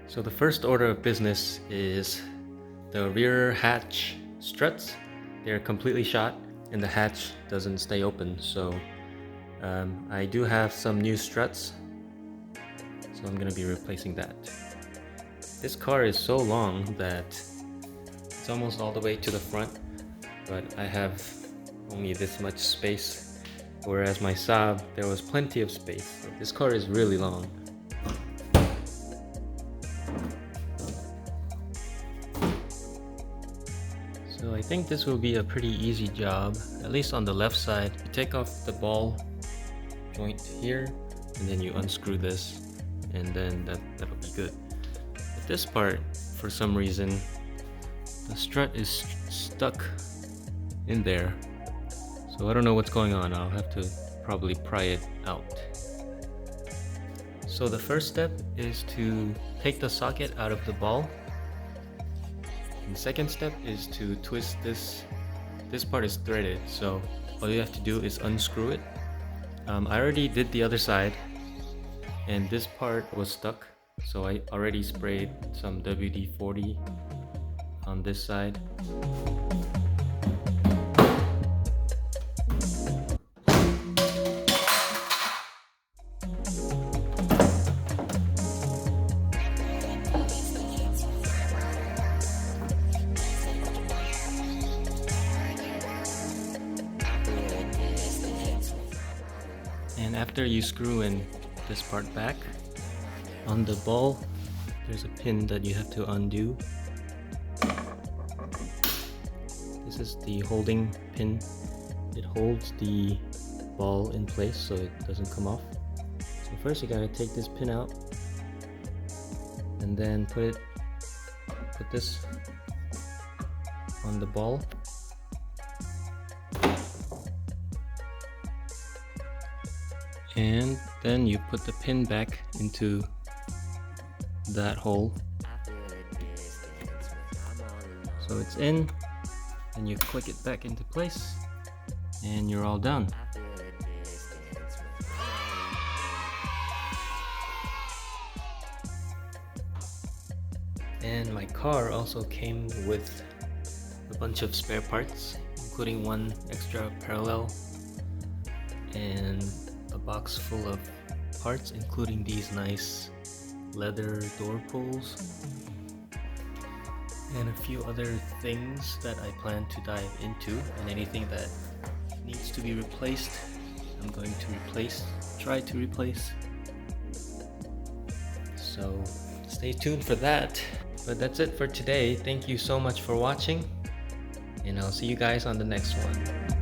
So the first order of business is the rear hatch struts. They're completely shot and the hatch doesn't stay open, so I do have some new struts, so I'm going to be replacing that. This car is so long that it's almost all the way to the front, but I have only this much space, whereas my Saab there was plenty of space. So this car is really long. So I think this will be a pretty easy job, at least on the left side. You take off the ball joint here and then you unscrew this, and then that'll be good. But this part, for some reason, the strut is stuck in there, so I don't know what's going on. I'll have to probably pry it out. So the first step is to take the socket out of the ball. And the second step is to twist this. This part is threaded, so all you have to do is unscrew it. I already did the other side, and this part was stuck, so I already sprayed some WD-40 on this side. And after you screw in this part back, on the ball there's a pin that you have to undo. This is the holding pin. It holds the ball in place so it doesn't come off. So first you gotta take this pin out and then put this on the ball. And then you put the pin back into that hole. So it's in, and you click it back into place, and you're all done. And my car also came with a bunch of spare parts, including one extra parallel and a box full of parts, including these nice leather door pulls and a few other things that I plan to dive into. And anything that needs to be replaced, I'm going to try to replace. So stay tuned for that. But that's it for today. Thank you so much for watching, and I'll see you guys on the next one.